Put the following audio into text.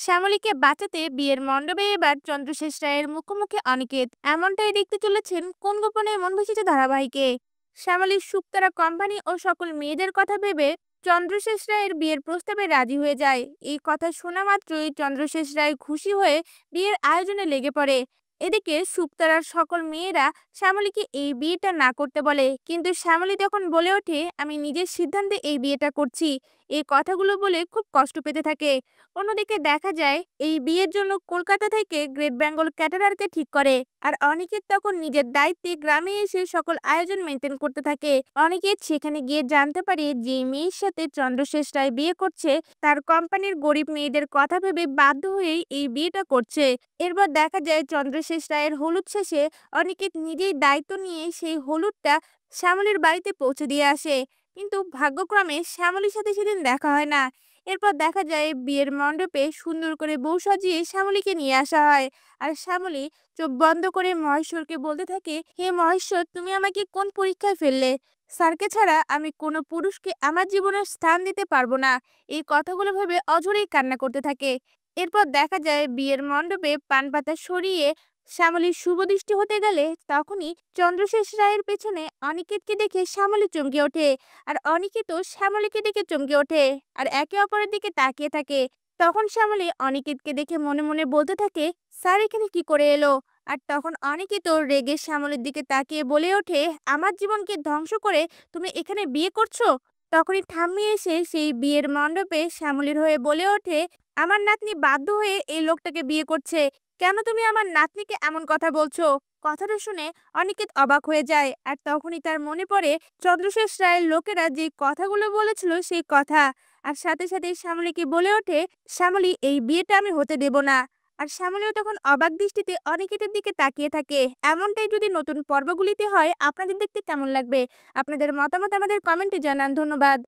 শ্যামলীকে বাঁচাতে বিয়ের মণ্ডপে এবার চন্দ্রশেষ রায়ের মুখোমুখি অনিকেত। এমনটাই দেখতে চলেছেন কোন গোপনে মন ভেসেছে ধারাবাহিকে। শ্যামলীর শুকতারা কোম্পানি ও সকল মেয়েদের কথা ভেবে চন্দ্রশেষ রায়ের বিয়ের প্রস্তাবে রাজি হয়ে যায়। এই কথা শোনা মাত্রই চন্দ্রশেষ রায় খুশি হয়ে বিয়ের আয়োজনে লেগে পড়ে। এদিকে শুকতারার সকল মেয়েরা শ্যামলীকে এই বিয়েটা না করতে বলে, কিন্তু শ্যামলী তখন বলে ওঠে, আমি নিজের সিদ্ধান্তে এই বিয়েটা করছি। এই কথাগুলো বলে খুব কষ্ট পেতে থাকে। অন্যদিকে দেখা যায় এই বিয়ের জন্য কলকাতা থেকে গ্রেট বেঙ্গল ক্যাটারারকে ঠিক করে। আর অনিকেত তখন নিজের দায়িত্বে গ্রামে এসে সকল আয়োজন মেনটেন করতে থাকে। অনিকেত সেখানে গিয়ে জানতে পারে যে মেয়ের সাথে চন্দ্রশেষ রায় বিয়ে করছে তার কোম্পানির গরিব মেয়েদের কথা ভেবে বাধ্য হয়েই এই বিয়েটা করছে। এরপর দেখা যায় চন্দ্রশেষ রায়ের হলুদ শেষে অনিকেত নিজেই দায়িত্ব নিয়ে সেই হলুদটা শ্যামলীর বাড়িতে পৌঁছে দিয়ে আসে। কিন্তু ভাগ্যক্রমে শ্যামলীর সাথে সেদিন দেখা হয় না। এরপর দেখা যায় বিয়ের মণ্ডপে সুন্দর করে বউ সাজিয়ে শ্যামলীকে নিয়ে আসা হয়। আর শ্যামলী চোখ বন্ধ করে মহেশ্বরকে বলতে থাকে, হে মহেশ্বর, তুমি আমাকে কোন পরীক্ষায় ফেললে? স্যারকে ছাড়া আমি কোনো পুরুষকে আমার জীবনে স্থান দিতে পারবো না। এই কথাগুলো ভেবে অঝরেই কান্না করতে থাকে। এরপর দেখা যায় বিয়ের মণ্ডপে পান পাতা সরিয়ে শ্যামলীর শুভদৃষ্টি হতে গেলে তখনই চন্দ্রশেষ রায়ের পেছনে অনিকেতকে দেখে শ্যামলী চমকে ওঠে। আর অনিকেতও শ্যামলীকে দেখে চমকে ওঠে আর একে অপরের দিকে তাকিয়ে থাকে। তখন শ্যামলী অনিকেতকে দেখে মনে মনে বলতে থাকে, স্যার এখানে কি করে এলো? আর তখন অনিকেত রেগে শ্যামলীর দিকে তাকিয়ে বলে ওঠে, আমার জীবনকে ধ্বংস করে তুমি এখানে বিয়ে করছো? তখনই ঠাম্মি এসে সেই বিয়ের মণ্ডপে শ্যামলীর হয়ে বলে ওঠে, আমার নাতনি বাধ্য হয়ে এই লোকটাকে বিয়ে করছে। কেন তুমি আমার নাতনিকে এমন কথা বলছো? কথাটা শুনে অনিকেত অবাক হয়ে যায়। আর তখনই তার মনে পড়ে চন্দ্রশেষ রায়ের লোকেরা যে কথাগুলো বলেছিল সেই কথা। আর সাথে সাথে শ্যামলীকে বলে ওঠে, শ্যামলী, এই বিয়েটা আমি হতে দেব না। আর শ্যামলীও তখন অবাক দৃষ্টিতে অনিকেতের দিকে তাকিয়ে থাকে। এমনটাই যদি নতুন পর্বগুলিতে হয় আপনাদের দেখতে কেমন লাগবে? আপনাদের মতামত আমাদের কমেন্টে জানান। ধন্যবাদ।